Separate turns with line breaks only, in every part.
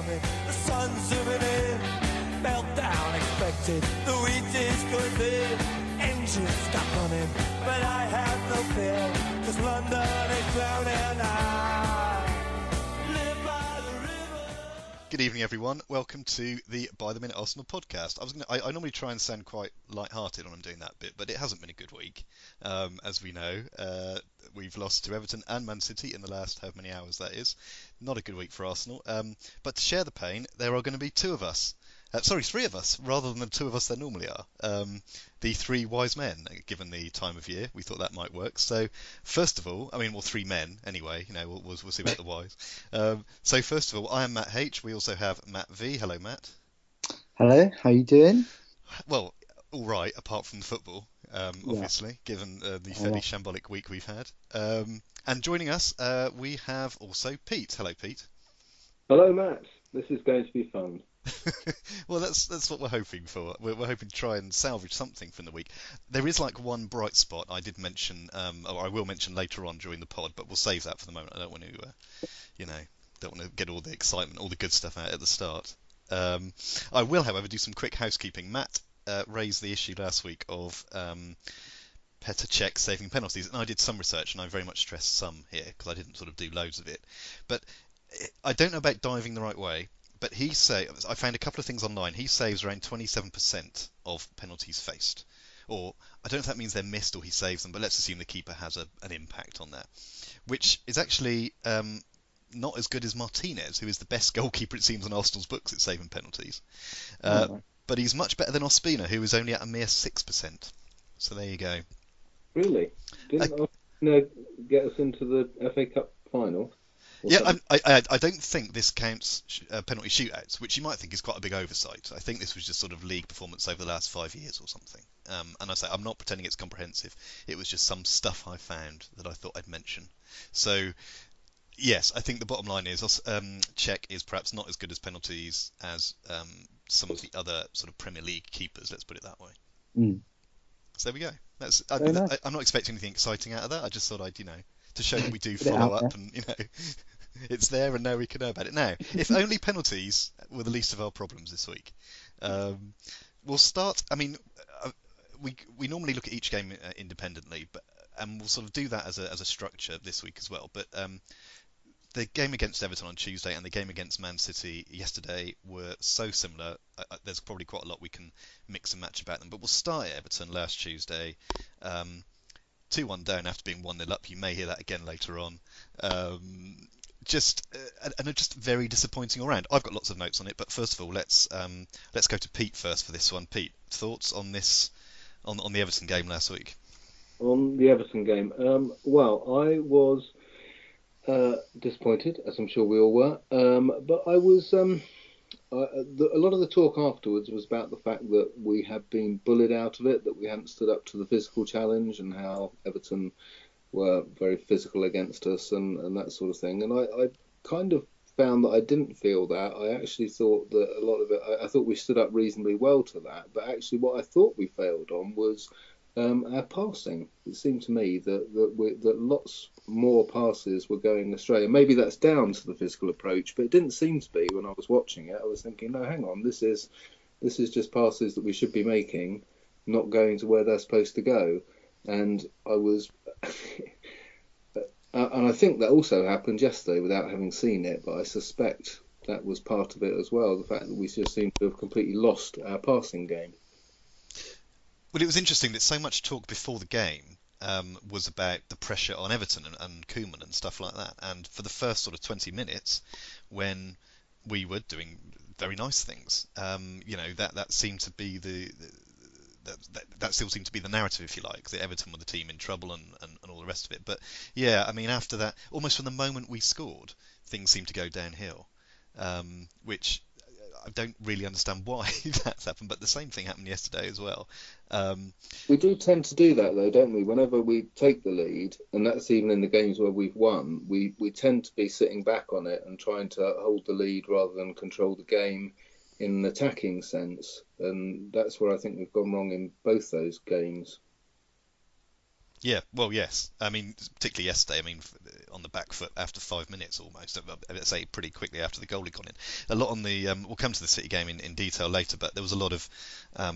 coming, the sun's zooming in, meltdown expected, the wheat is good there, engines stop running, but I have no fear, 'cause London is drowning. I live by the river.
Good evening, everyone. Welcome to the By the Minute Arsenal podcast. I normally try and sound quite light-hearted when I'm doing that bit, but it hasn't been a good week. As we know, we've lost to Everton and Man City in the last however many hours that is. Not a good week for Arsenal. But to share the pain, there are going to be three of us, rather than the two of us there normally are. The three wise men, given the time of year, we thought that might work. So, first of all, three men anyway. You know, we'll see about the wise. So, first of all, I am Matt H. We also have Matt V. Hello, Matt.
Hello, how you doing?
Well, all right, apart from the football, obviously, given the fairly shambolic week we've had. And joining us, we have also Pete. Hello, Pete.
Hello, Matt. This is going to be fun.
Well, that's what we're hoping for. We're hoping to try and salvage something from the week. There is like one bright spot I did mention, or I will mention later on during the pod, but we'll save that for the moment. I don't want to, don't want to get all the excitement, all the good stuff out at the start. I will, however, do some quick housekeeping. Matt raised the issue last week of Petr Cech saving penalties, and I did some research, and I very much stress some here because I didn't sort of do loads of it. But I don't know about diving the right way. But I found a couple of things online. He saves around 27% of penalties faced. Or, I don't know if that means they're missed or he saves them, but let's assume the keeper has an impact on that. Which is actually not as good as Martinez, who is the best goalkeeper, it seems, on Arsenal's books at saving penalties. But he's much better than Ospina, who is only at a mere 6%. So there you go.
Really? Didn't Ospina get us into the FA Cup final?
Yeah, I don't think this counts penalty shootouts, which you might think is quite a big oversight. I think this was just sort of league performance over the last 5 years or something. And I say, I'm not pretending it's comprehensive. It was just some stuff I found that I thought I'd mention. So, yes, I think the bottom line is Cech is perhaps not as good as penalties as some of the other sort of Premier League keepers, let's put it that way.
Mm.
So there we go.
Nice.
I'm not expecting anything exciting out of that. I just thought I'd, to show that we do follow up and, it's there and now we can know about it. Now, if only penalties were the least of our problems this week. We'll start, we normally look at each game independently, and we'll sort of do that as a structure this week as well. But the game against Everton on Tuesday and the game against Man City yesterday were so similar. There's probably quite a lot we can mix and match about them. But we'll start at Everton last Tuesday. 2-1 down after being 1-0 up. You may hear that again later on. Just very disappointing all round. I've got lots of notes on it, but first of all, let's go to Pete first for this one. Pete, thoughts on this on the Everton game last week?
On the Everton game, well, I was disappointed, as I'm sure we all were. But I was. A lot of the talk afterwards was about the fact that we had been bullied out of it, that we hadn't stood up to the physical challenge, and how Everton were very physical against us and that sort of thing. And I kind of found that I didn't feel that. I actually thought that a lot of it, I thought we stood up reasonably well to that. But actually what I thought we failed on was our passing. It seemed to me that lots more passes were going astray, and maybe that's down to the physical approach, but it didn't seem to be when I was watching it. I was thinking, no, hang on, this is just passes that we should be making, not going to where they're supposed to go. And I was, and I think that also happened yesterday without having seen it, but I suspect that was part of it as well. The fact that we just seem to have completely lost our passing game.
Well, it was interesting that so much talk before the game was about the pressure on Everton and Koeman and stuff like that. And for the first sort of 20 minutes, when we were doing very nice things, that seemed to be that still seemed to be the narrative, if you like, that Everton were the team in trouble and all the rest of it. But yeah, after that, almost from the moment we scored, things seemed to go downhill, which I don't really understand why that's happened, but the same thing happened yesterday as well.
We do tend to do that, though, don't we? Whenever we take the lead, and that's even in the games where we've won, we tend to be sitting back on it and trying to hold the lead rather than control the game in an attacking sense. And that's where I think we've gone wrong in both those games.
Yeah, well, yes. I mean, particularly yesterday. I mean, on the back foot after 5 minutes almost. Let's say pretty quickly after the goal had gone in. A lot on the. We'll come to the City game in detail later, but there was a lot of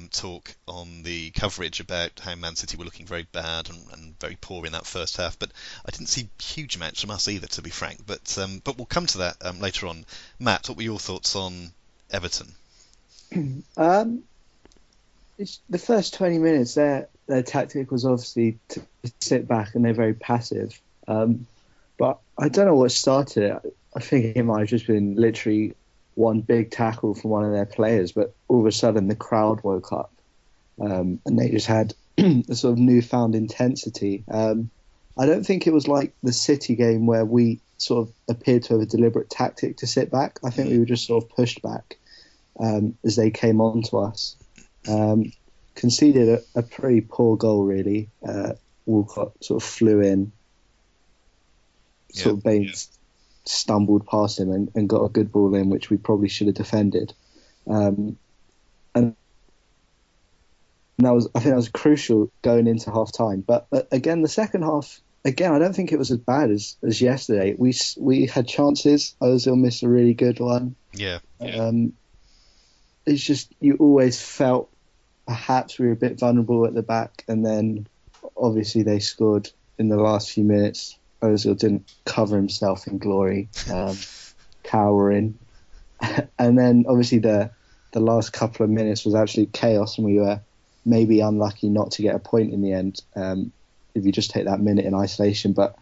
talk on the coverage about how Man City were looking very bad and very poor in that first half. But I didn't see huge amounts from us either, to be frank. But we'll come to that later on. Matt, what were your thoughts on Everton?
It's the first 20 minutes, their tactic was obviously to sit back, and they're very passive. But I don't know what started it. I think it might have just been literally one big tackle from one of their players, but all of a sudden the crowd woke up, and they just had a sort of newfound intensity. I don't think it was like the City game where we sort of appeared to have a deliberate tactic to sit back. I think we were just sort of pushed back as they came on to us. Conceded a pretty poor goal, really. Walcott sort of flew in, sort of Baines stumbled past him and got a good ball in, which we probably should have defended. And I think that was crucial going into half time. But again, the second half, I don't think it was as bad as yesterday. We had chances. Ozil missed a really good one.
Yeah.
It's just you always felt perhaps we were a bit vulnerable at the back, and then obviously they scored in the last few minutes. Ozil didn't cover himself in glory, cowering, and then obviously the last couple of minutes was actually chaos, and we were maybe unlucky not to get a point in the end if you just take that minute in isolation. But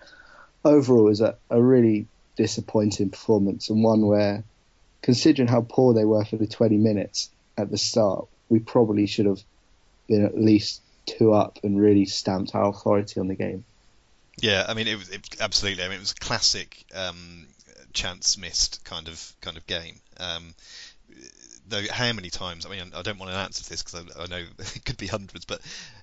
overall, it was a really disappointing performance, and one where, considering how poor they were for the 20 minutes at the start, we probably should have been at least 2 up and really stamped our authority on the game.
Yeah, I mean, it was absolutely. I mean, it was a classic chance missed kind of game. Though, how many times? I mean, I don't want to answer this because I know it could be hundreds, but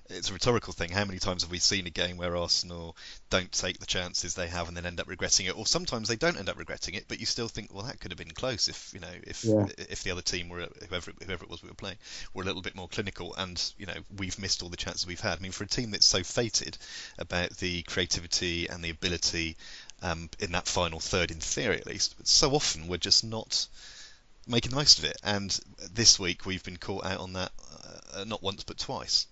it's a rhetorical thing. How many times have we seen a game where Arsenal don't take the chances they have and then end up regretting it, or sometimes they don't end up regretting it, but you still think, well, that could have been close if if the other team were whoever it was we were playing were a little bit more clinical, and we've missed all the chances we've had. I mean, for a team that's so fated about the creativity and the ability in that final third, in theory at least, so often we're just not making the most of it, and this week we've been caught out on that not once but twice,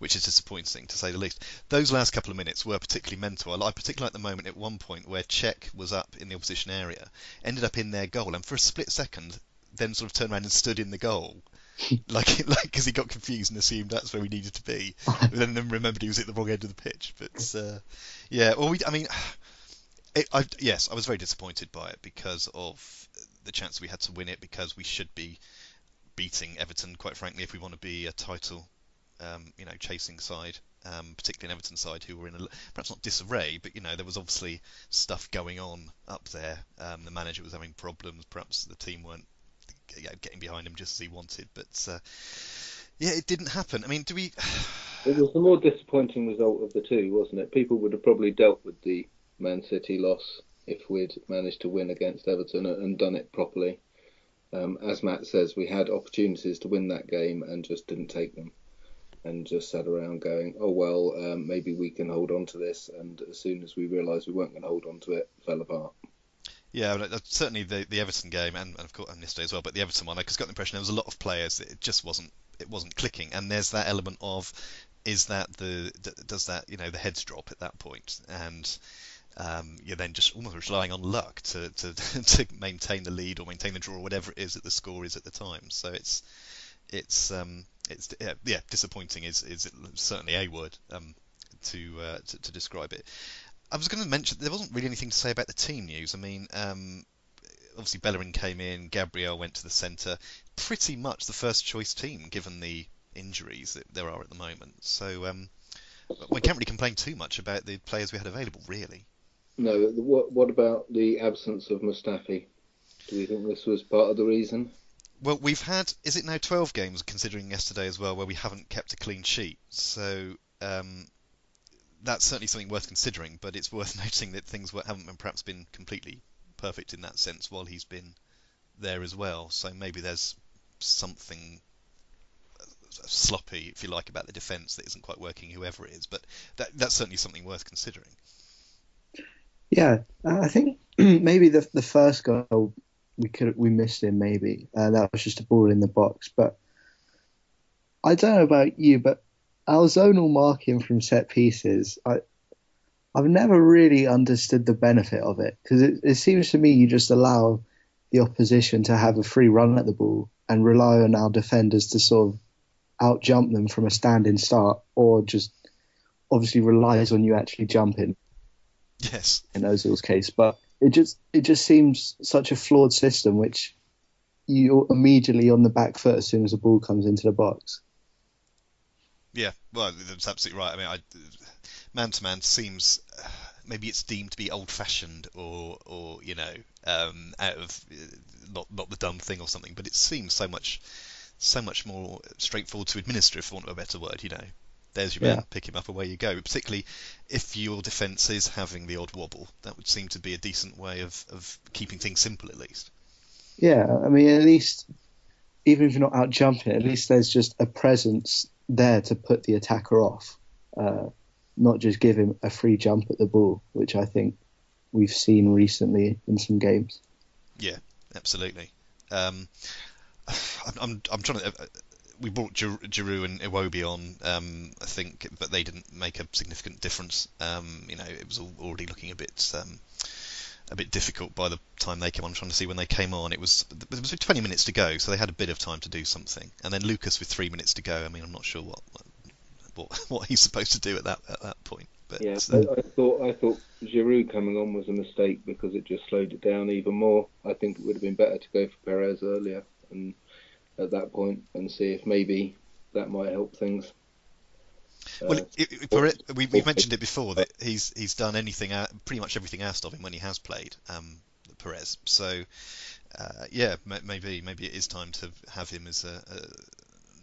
which is disappointing to say the least. Those last couple of minutes were particularly mental. I particularly like the moment at one point where Cech was up in the opposition area, ended up in their goal, and for a split second then sort of turned around and stood in the goal like because he got confused and assumed that's where he needed to be, but then remembered he was at the wrong end of the pitch. But I was very disappointed by it because of the chance we had to win it, because we should be beating Everton, quite frankly, if we want to be a title chasing side, particularly an Everton side who were in perhaps not disarray, but there was obviously stuff going on up there. The manager was having problems, perhaps the team weren't getting behind him just as he wanted, but it didn't happen. I mean,
It was the more disappointing result of the two, wasn't it? People would have probably dealt with the Man City loss if we'd managed to win against Everton and done it properly. As Matt says, we had opportunities to win that game and just didn't take them, and just sat around going, oh well, maybe we can hold on to this, and as soon as we realised we weren't going to hold on to it, fell apart.
Yeah, certainly the Everton game, and of course and yesterday as well, but the Everton one, I just got the impression there was a lot of players that it just wasn't clicking, and there's that element of, does that the heads drop at that point, and you're then just almost relying on luck to maintain the lead or maintain the draw or whatever it is that the score is at the time. So it's disappointing is certainly a word to describe it. I was going to mention there wasn't really anything to say about the team news. I mean, obviously Bellerin came in, Gabriel went to the centre. Pretty much the first choice team given the injuries that there are at the moment. So we can't really complain too much about the players we had available, really.
No, what about the absence of Mustafi? Do we think this was part of the reason?
Well, we've had, is it now 12 games, considering yesterday as well, where we haven't kept a clean sheet. So that's certainly something worth considering, but it's worth noting that things haven't perhaps been completely perfect in that sense while he's been there as well. So maybe there's something sloppy, if you like, about the defence that isn't quite working, whoever it is. But that's certainly something worth considering.
Yeah, I think maybe the first goal we missed him. Maybe that was just a ball in the box. But I don't know about you, but our zonal marking from set pieces, I've never really understood the benefit of it, because it seems to me you just allow the opposition to have a free run at the ball and rely on our defenders to sort of out-jump them from a standing start, or just obviously relies on you actually jumping.
Yes.
In Ozil's case, but it just seems such a flawed system, which you're immediately on the back foot as soon as the ball comes into the box.
Yeah, well, that's absolutely right. I mean, man-to-man seems, maybe it's deemed to be old-fashioned or out of not the dumb thing or something, but it seems so much more straightforward to administer, if I want a better word. There's your man, pick him up, away you go. Particularly if your defence is having the odd wobble, that would seem to be a decent way of keeping things simple, at least.
Yeah, I mean, at least, even if you're not out jumping, at least there's just a presence there to put the attacker off, not just give him a free jump at the ball, which I think we've seen recently in some games.
Yeah, absolutely. I'm trying to. We brought Giroud and Iwobi on, I think, but they didn't make a significant difference. It was already looking a bit difficult by the time they came on. I'm trying to see when they came on. It was 20 minutes to go, so they had a bit of time to do something. And then Lucas with 3 minutes to go. I mean, I'm not sure what he's supposed to do at that point. But
yeah, I thought Giroud coming on was a mistake, because it just slowed it down even more. I think it would have been better to go for Perez earlier and at that point and see if maybe that might help things.
Well, we've mentioned it before that he's done pretty much everything asked of him when he has played Perez. So maybe it is time to have him as a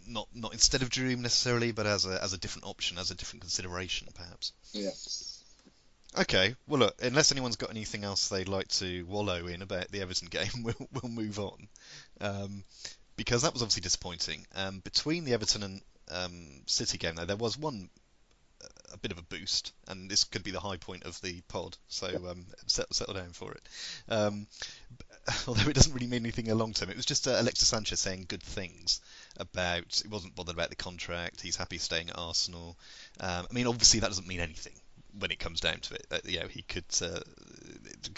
not instead of Giroud necessarily, but as a different option, as a different consideration, perhaps.
Yeah.
Okay. Well, look, unless anyone's got anything else they'd like to wallow in about the Everton game, we'll move on. Because that was obviously disappointing. Between the Everton and City game, though, there was a bit of a boost, and this could be the high point of the pod, so settle down for it. Although it doesn't really mean anything in the long term. It was just Alexis Sanchez saying good things about, he wasn't bothered about the contract, he's happy staying at Arsenal. I mean, obviously that doesn't mean anything when it comes down to it. He could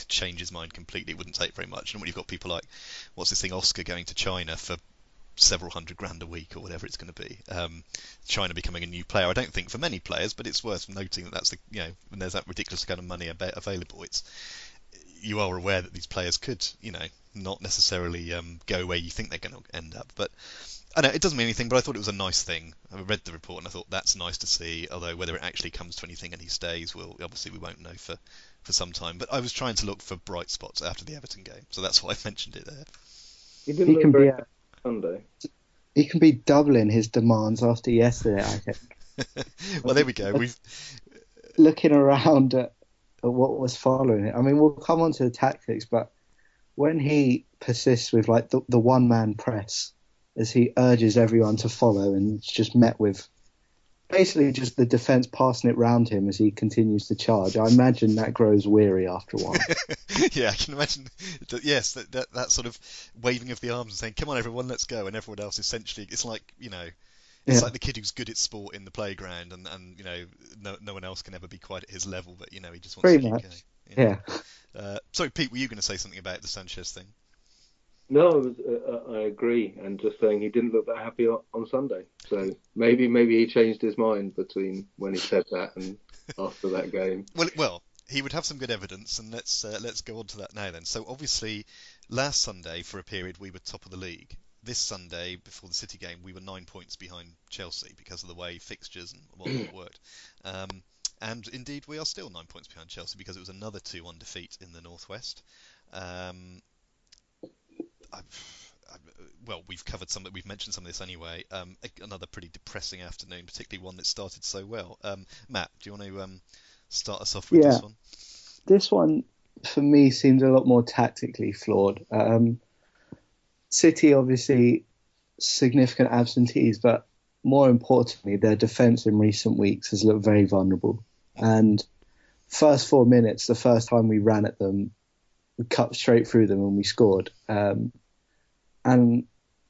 change his mind completely. It wouldn't take very much. And when you've got people like, what's this thing, Oscar going to China for several $100,000 a week or whatever it's going to be, China becoming a new player. I don't think for many players, but it's worth noting that that's when there's that ridiculous kind of money available, you are aware that these players could, not necessarily go where you think they're going to end up. But I know it doesn't mean anything, but I thought it was a nice thing. I read the report and I thought that's nice to see, although whether it actually comes to anything and he stays, we won't know for some time. But I was trying to look for bright spots after the Everton game, so that's why I mentioned it there.
He didn't look very happy Sunday.
He can be doubling his demands after yesterday, I think.
Well, there we go. We've
looking around at what was following it. I mean, we'll come on to the tactics, but when he persists with like the one-man press, as he urges everyone to follow, and it's just met with basically just the defence passing it round him as he continues to charge, I imagine that grows weary after a while.
Yeah, I can imagine. Yes, that sort of waving of the arms and saying, "Come on, everyone, let's go," and everyone else essentially, it's like it's like the kid who's good at sport in the playground, and no one else can ever be quite at his level, but he just wants
Pretty
to
much.
keep going.
Yeah.
Sorry, Pete, were you going to say something about the Sanchez thing?
No, I agree, and just saying he didn't look that happy on Sunday. So maybe he changed his mind between when he said that and after that game.
Well, he would have some good evidence, and let's go on to that now then. So obviously, last Sunday for a period we were top of the league. This Sunday before the City game, we were 9 points behind Chelsea because of the way fixtures and whatnot worked. And indeed, we are still 9 points behind Chelsea because it was another 2-1 defeat in the Northwest. Well, we've mentioned some of this anyway. Another pretty depressing afternoon, particularly one that started so well. Matt, do you want to start us off with this one?
This one, for me, seems a lot more tactically flawed. City, obviously, significant absentees, but more importantly, their defence in recent weeks has looked very vulnerable. And first 4 minutes, the first time we ran at them, we cut straight through them and we scored. And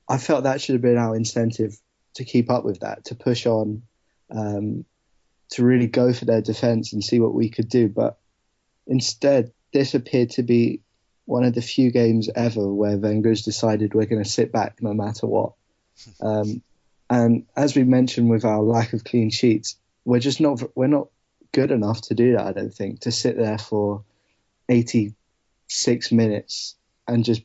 I felt that should have been our incentive to keep up with that, to push on, to really go for their defence and see what we could do. But instead, this appeared to be one of the few games ever where Wenger's decided we're going to sit back no matter what. And as we mentioned with our lack of clean sheets, we're not good enough to do that, I don't think, to sit there for 86 minutes and just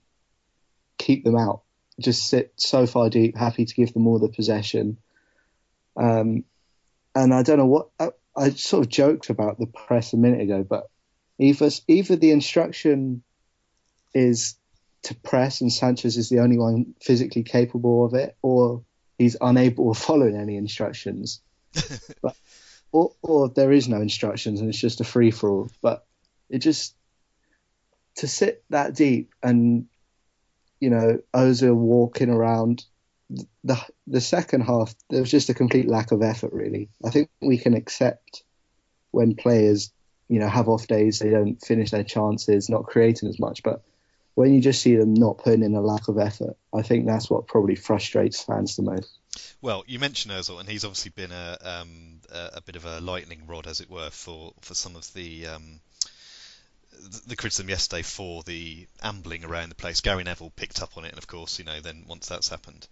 keep them out. Just sit so far deep, happy to give them all the possession. And I don't know what... I sort of joked about the press a minute ago, but either the instruction is to press and Sanchez is the only one physically capable of it, or he's unable of following any instructions. But, or there is no instructions and it's just a free-for-all. But it just... To sit that deep and, Ozil walking around, the second half, there was just a complete lack of effort, really. I think we can accept when players, have off days, they don't finish their chances, not creating as much. But when you just see them not putting in a lack of effort, I think that's what probably frustrates fans the most.
Well, you mentioned Ozil, and he's obviously been a bit of a lightning rod, as it were, for some of the criticism yesterday for the ambling around the place. Gary Neville picked up on it, and of course, then once that's happened,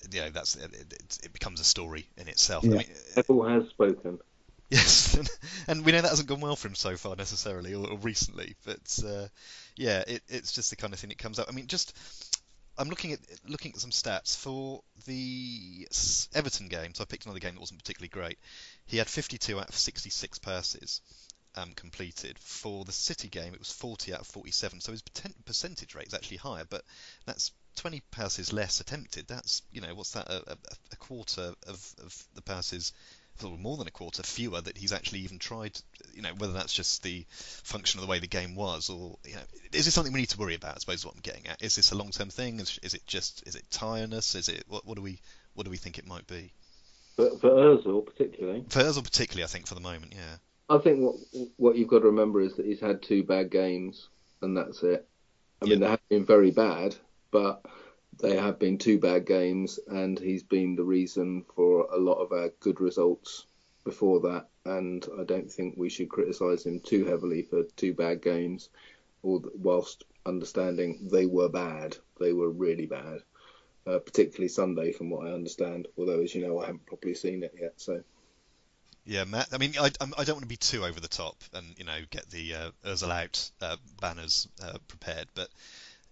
it becomes a story in itself.
Yeah.
I mean,
Neville has spoken.
Yes, and we know that hasn't gone well for him so far necessarily, or recently. But it's just the kind of thing that comes up. I mean, I'm looking at some stats for the Everton game. So I picked another game that wasn't particularly great. He had 52 out of 66 passes completed. For the City game, it was 40 out of 47. So his percentage rate is actually higher, but that's 20 passes less attempted. That's what's that? A quarter of the passes. More than a quarter fewer that he's actually even tried. Whether that's just the function of the way the game was, or is this something we need to worry about? I suppose is what I'm getting at. Is this a long-term thing? Is it tiredness? Is it what do we think it might be?
For Ozil particularly.
For Ozil particularly, I think for the moment, yeah.
I think what you've got to remember is that he's had 2 bad games, and that's it. I mean, they have been very bad, but they have been 2 bad games, and he's been the reason for a lot of our good results before that. And I don't think we should criticise him too heavily for 2 bad games, whilst understanding they were bad. They were really bad, particularly Sunday, from what I understand. Although, as you know, I haven't properly seen it yet. So.
Yeah, Matt. I mean, I don't want to be too over the top and get the Ozil out banners prepared, but.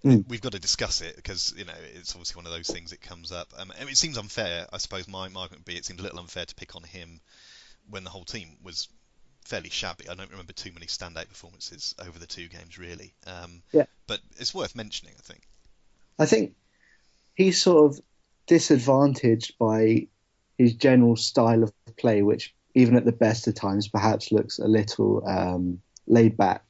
We've got to discuss it because it's obviously one of those things that comes up. It seems unfair, I suppose. My argument would be it seemed a little unfair to pick on him when the whole team was fairly shabby. I don't remember too many standout performances over the 2 games, really. But it's worth mentioning, I think.
I think he's sort of disadvantaged by his general style of play, which even at the best of times perhaps looks a little laid back.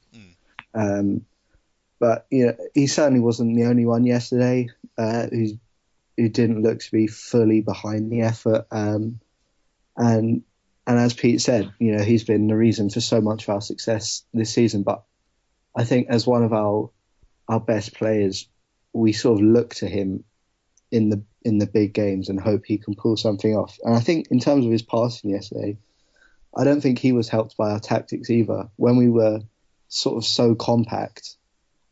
But he certainly wasn't the only one yesterday who didn't look to be fully behind the effort. And as Pete said, he's been the reason for so much of our success this season. But I think as one of our best players, we sort of look to him in the big games and hope he can pull something off. And I think in terms of his passing yesterday, I don't think he was helped by our tactics either. When we were sort of so compact.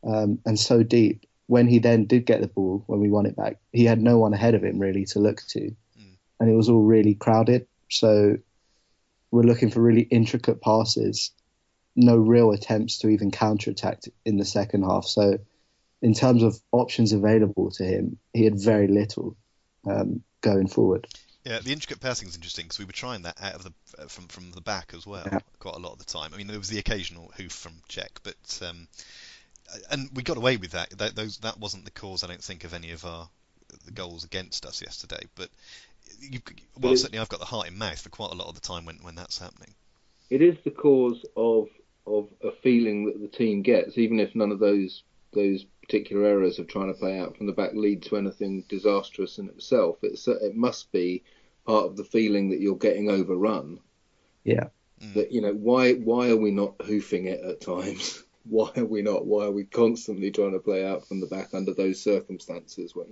And so deep, when he then did get the ball, when we won it back, he had no one ahead of him really to look to. And it was all really crowded. So we're looking for really intricate passes, no real attempts to even counter-attack in the second half. So in terms of options available to him, he had very little going forward.
Yeah, the intricate passing is interesting because we were trying that out of from the back as well, quite a lot of the time. I mean, there was the occasional hoof from Czech, but... and we got away with that. That wasn't the cause, I don't think, of any of the goals against us yesterday. But certainly I've got the heart in mouth for quite a lot of the time when that's happening.
It is the cause of a feeling that the team gets, even if none of those particular errors of trying to play out from the back lead to anything disastrous in itself. It must be part of the feeling that you're getting overrun.
Yeah.
That, why are we not hoofing it at times? Why are we constantly trying to play out from the back under those circumstances where,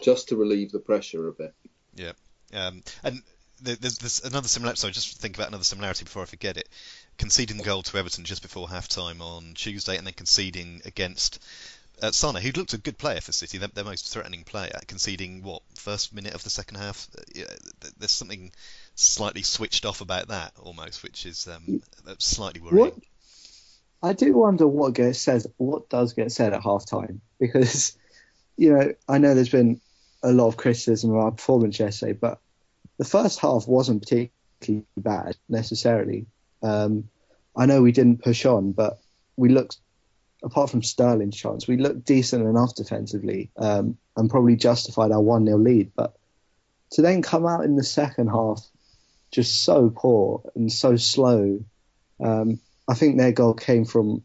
just to relieve the pressure a bit?
Yeah. And there's another similarity. So just think about another similarity before I forget it. Conceding the goal to Everton just before half-time on Tuesday, and then conceding against Sana, who looked a good player for City, their most threatening player, conceding, first minute of the second half? There's something slightly switched off about that, almost, which is slightly worrying.
I do wonder what does get said at half-time, because, I know there's been a lot of criticism of our performance yesterday, but the first half wasn't particularly bad, necessarily. I know we didn't push on, but we looked, apart from Sterling's chance, we looked decent enough defensively, and probably justified our 1-0 lead. But to then come out in the second half just so poor and so slow, I think their goal came from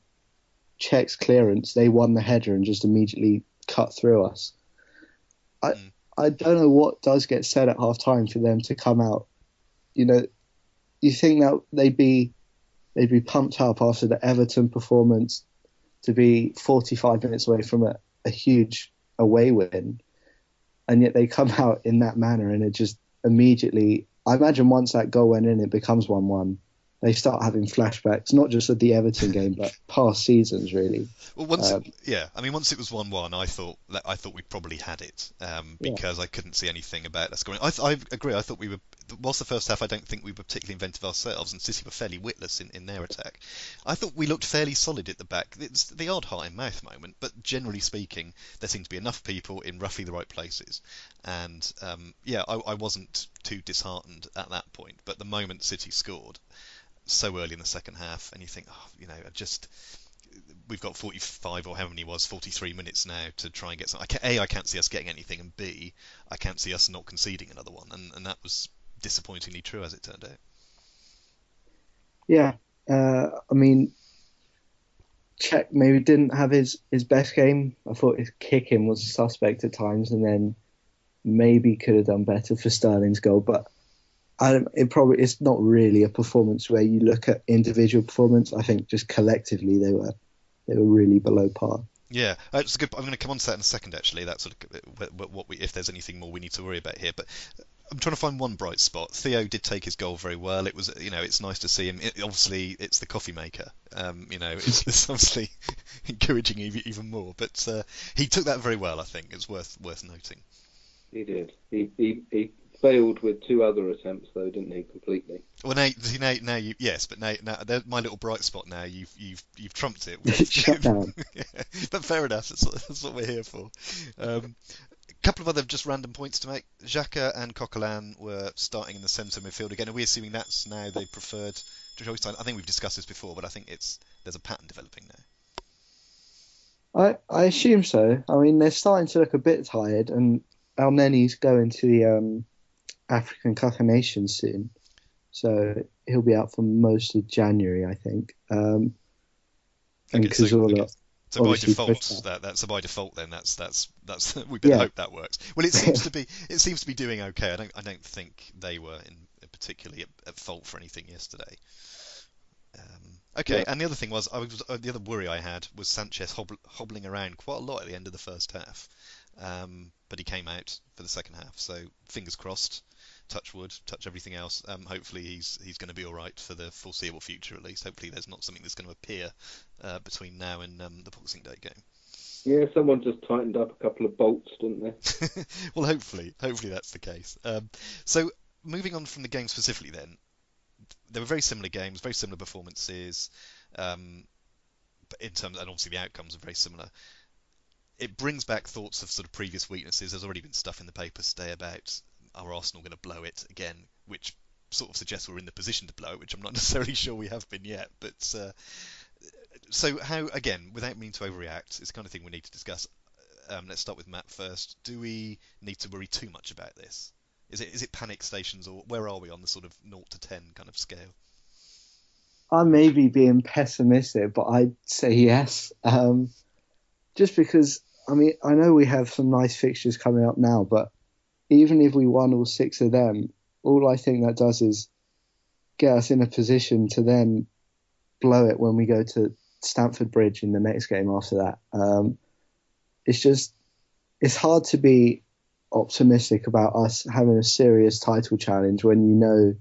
Czech's clearance. They won the header and just immediately cut through us. I don't know what does get said at half time for them to come out. You think that they'd be pumped up after the Everton performance, to be 45 minutes away from a huge away win, and yet they come out in that manner, and it just immediately, I imagine once that goal went in, it becomes 1-1. They start having flashbacks, not just of the Everton game, but past seasons, really.
Well, once it was 1-1, I thought we probably had it, because I couldn't see anything about us scoring. I agree. I thought whilst the first half, I don't think we were particularly inventive ourselves, and City were fairly witless in their attack. I thought we looked fairly solid at the back. It's the odd heart in mouth moment, but generally speaking, there seemed to be enough people in roughly the right places. And I wasn't too disheartened at that point. But the moment City scored so early in the second half, and you think, we've got 45 or how many it was, 43 minutes now to try and get some. I can't see us getting anything, and B, I can't see us not conceding another one, and that was disappointingly true as it turned out.
Yeah, Czech maybe didn't have his best game. I thought his kicking was suspect at times, and then maybe could have done better for Sterling's goal, but it's not really a performance where you look at individual performance. I think just collectively they were really below par.
Yeah, it's good. I'm going to come on to that in a second. Actually, that's sort of if there's anything more we need to worry about here. But I'm trying to find one bright spot. Theo did take his goal very well. It was, it's nice to see him. Obviously, it's the coffee maker. It's obviously encouraging even more. But he took that very well. I think it's worth noting.
He did. He failed with 2 other attempts, though, didn't he? Completely.
Well, now you yes, but now my little bright spot. Now you've trumped it.
Shut down.
Yeah, but fair enough. That's what we're here for. A couple of other just random points to make. Xhaka and Coquelin were starting in the centre midfield again. Are we assuming that's now they preferred choice? I think we've discussed this before, but I think there's a pattern developing now.
I assume so. I mean, they're starting to look a bit tired, and El Neni's going to the African Cup of Nations soon, so he'll be out for most of January, I think.
So by default, then that's we better hope that works. Well, it seems to be doing okay. I don't think they were in particularly at fault for anything yesterday. And the other thing was, the other worry I had was Sanchez hobbling around quite a lot at the end of the first half, but he came out for the second half. So fingers crossed. Touch wood, touch everything else. Hopefully he's going to be all right for the foreseeable future, at least. Hopefully there's not something that's going to appear between now and the Boxing Day game.
Yeah, someone just tightened up a couple of bolts, didn't they?
Well, hopefully that's the case. So moving on from the game specifically, then, there were very similar games, very similar performances, but in terms, and obviously the outcomes are very similar. It brings back thoughts of sort of previous weaknesses. There's already been stuff in the papers today about, are Arsenal going to blow it again, which sort of suggests we're in the position to blow it, which I'm not necessarily sure we have been yet. But so how, again, without meaning to overreact, it's the kind of thing we need to discuss. Let's start with Matt first. Do we need to worry too much about this? Is it panic stations, or where are we on the sort of 0 to 10 kind of scale?
I may be being pessimistic, but I'd say yes. just because, I mean, I know we have some nice fixtures coming up now, but even if we won all 6 of them, all I think that does is get us in a position to then blow it when we go to Stamford Bridge in the next game after that. It's hard to be optimistic about us having a serious title challenge when you know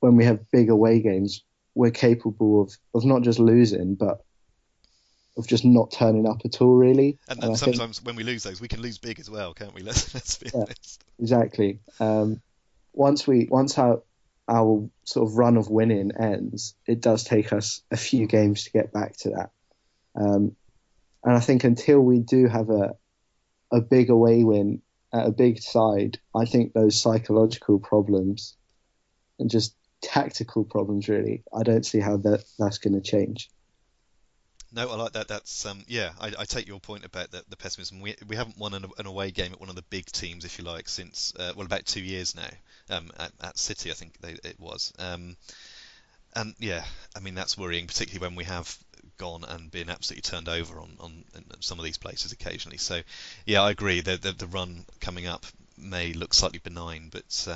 when we have big away games, we're capable of not just losing, but of just not turning up at all, really.
And sometimes when we lose those, we can lose big as well, can't we? Let's be honest.
Exactly. Once our sort of run of winning ends, it does take us a few games to get back to that. And I think until we do have a big away win at a big side, I think those psychological problems and just tactical problems, really, I don't see how that's going to change.
No, I like that. That's I take your point about the pessimism. We haven't won an away game at one of the big teams, if you like, since about 2 years now. At City, I think it was. And yeah, I mean that's worrying, particularly when we have gone and been absolutely turned over on some of these places occasionally. So yeah, I agree. The run coming up may look slightly benign, but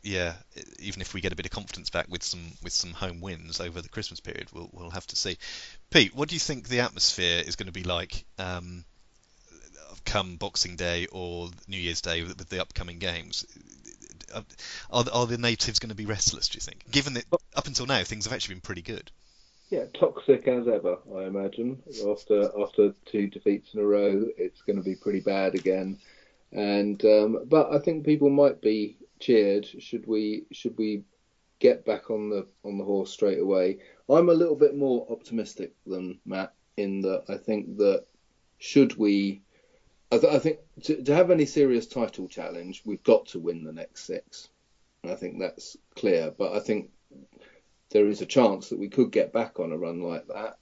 yeah, even if we get a bit of confidence back with some home wins over the Christmas period, we'll have to see. Pete, what do you think the atmosphere is going to be like come Boxing Day or New Year's Day with the upcoming games? Are the natives going to be restless, do you think? Given that up until now things have actually been pretty good.
Yeah, toxic as ever, I imagine. After 2 defeats in a row, it's going to be pretty bad again. And but I think people might be cheered should we get back on the horse straight away. I'm a little bit more optimistic than Matt in that I think that should we, I think to have any serious title challenge, we've got to win the next 6. And I think that's clear. But I think there is a chance that we could get back on a run like that.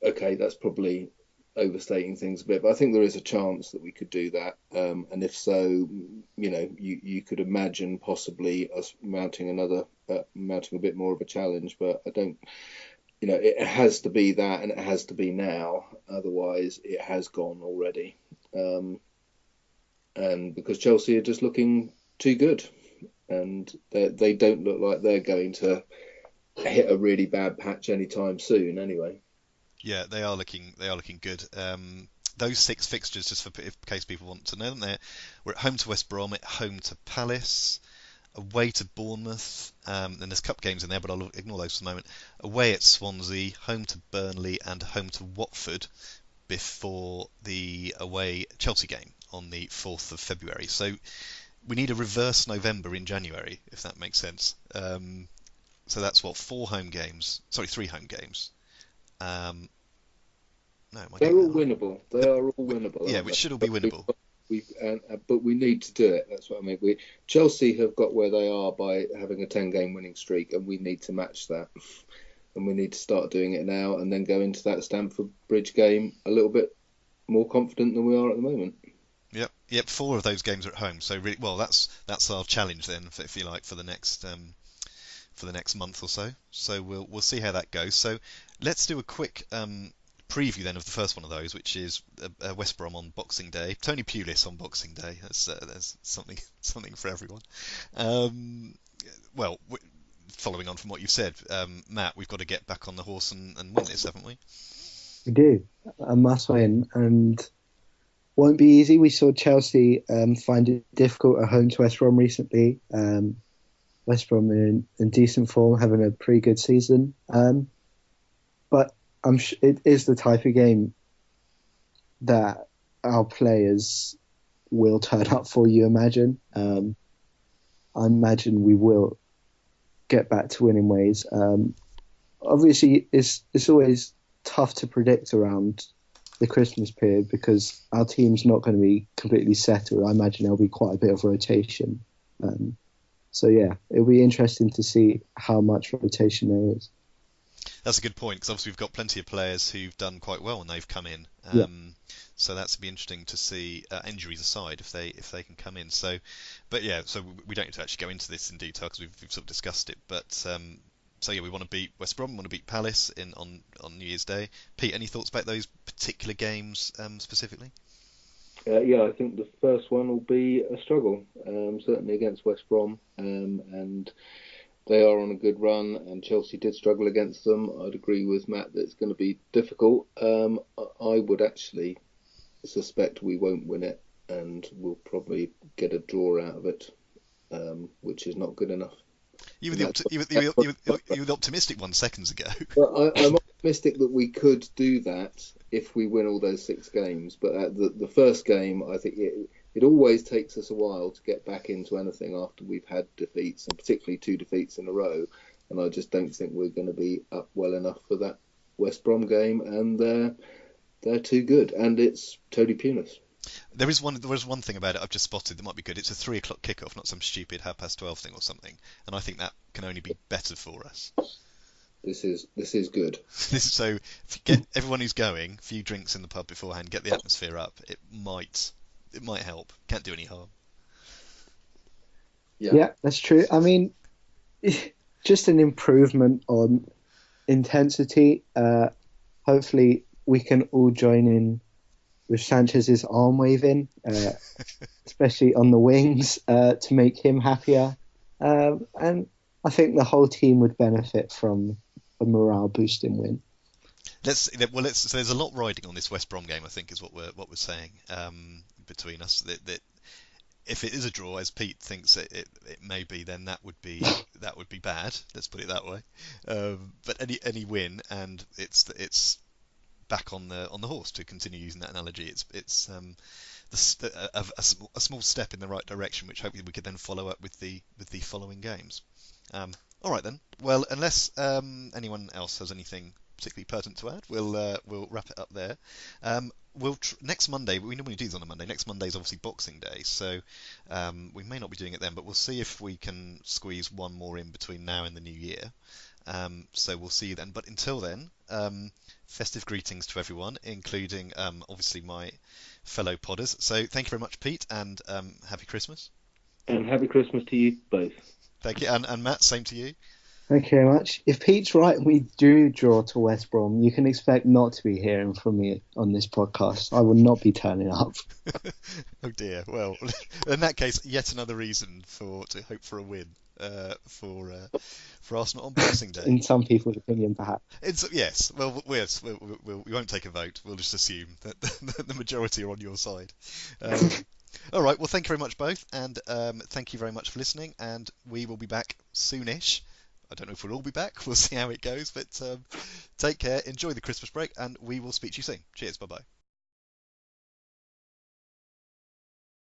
Okay, that's probably overstating things a bit, but I think there is a chance that we could do that. And if so, you could imagine possibly us mounting a bit more of a challenge. But I don't, it has to be that, and it has to be now. Otherwise, it has gone already. And because Chelsea are just looking too good, and they don't look like they're going to hit a really bad patch anytime soon. Anyway.
Yeah, they are looking good. Those 6 fixtures, just in case people want to know them, we're at home to West Brom, at home to Palace, away to Bournemouth, and there's cup games in there, but I'll ignore those for the moment. Away at Swansea, home to Burnley, and home to Watford before the away Chelsea game on the 4th of February. So we need a reverse November in January, if that makes sense. So that's 3 home games.
They're all winnable. They are all winnable.
Yeah, which should all be winnable.
But we need to do it. That's what I mean. Chelsea have got where they are by having a 10-game winning streak, and we need to match that. And we need to start doing it now, and then go into that Stamford Bridge game a little bit more confident than we are at the moment.
Yep. 4 of those games are at home. So really, well, that's our challenge then, if you like, for the next month or so. So we'll see how that goes. So let's do a quick preview then of the first one of those, which is West Brom on Boxing Day. Tony Pulis on Boxing Day. There's something for everyone. Well, following on from what you've said, Matt, we've got to get back on the horse and win this, haven't we?
We do. A must win, and won't be easy. We saw Chelsea find it difficult at home to West Brom recently. West Brom in decent form, having a pretty good season. But I'm sure it is the type of game that our players will turn up for, you imagine. I imagine we will get back to winning ways. Obviously, it's always tough to predict around the Christmas period because our team's not going to be completely settled. I imagine there'll be quite a bit of rotation. So yeah, it'll be interesting to see how much rotation there is.
That's a good point, because obviously we've got plenty of players who've done quite well when they've come in. So that's be interesting to see, injuries aside, if they can come in. So, but yeah, so we don't need to actually go into this in detail because we've sort of discussed it. But So yeah, we want to beat West Brom, we want to beat Palace on New Year's Day. Pete, any thoughts about those particular games specifically?
Yeah, I think the first one will be a struggle, certainly against West Brom, and they are on a good run, and Chelsea did struggle against them. I'd agree with Matt that it's going to be difficult. I would actually suspect we won't win it, and we'll probably get a draw out of it, which is not good enough.
You were the optimistic one seconds ago.
Well, I'm optimistic that we could do that if we win all those 6 games. But at the first game, I think it always takes us a while to get back into anything after we've had defeats, and particularly 2 defeats in a row. And I just don't think we're going to be up well enough for that West Brom game. And they're too good, and it's Tony Pulis.
There is one thing about it I've just spotted that might be good. It's a 3 o'clock kickoff, not some stupid 12:30 thing or something. And I think that can only be better for us.
This is good.
So get everyone who's going, a few drinks in the pub beforehand, get the atmosphere up. It might help. Can't do any harm.
Yeah, that's true. I mean, just an improvement on intensity. Hopefully, we can all join in with Sanchez's arm waving, especially on the wings, to make him happier. And I think the whole team would benefit from a morale boosting win.
So there's a lot riding on this West Brom game, I think, is what we're saying between us. That if it is a draw, as Pete thinks it may be, then that would be bad. Let's put it that way. But any win, and it's back on the horse, to continue using that analogy. It's a small step in the right direction, which hopefully we could then follow up with the following games. All right then. Well, unless anyone else has anything particularly pertinent to add, we'll wrap it up there. Next Monday, we normally do these on a Monday. Next Monday is obviously Boxing Day, so we may not be doing it then, but we'll see if we can squeeze one more in between now and the new year. So we'll see you then. But until then, festive greetings to everyone, including obviously my fellow podders. So thank you very much, Pete, and happy Christmas.
And happy Christmas to you both.
Thank you, and Matt, same to you.
Thank you very much. If Pete's right and we do draw to West Brom, you can expect not to be hearing from me on this podcast. I will not be turning up.
Oh dear. Well, in that case, yet another reason to hope for a win for Arsenal on Boxing Day.
In some people's opinion, perhaps.
Yes. Well, we won't take a vote. We'll just assume that the majority are on your side. All right. Well, thank you very much both, and thank you very much for listening. And we will be back soonish. I don't know if we'll all be back. We'll see how it goes. But take care. Enjoy the Christmas break, and we will speak to you soon. Cheers. Bye-bye.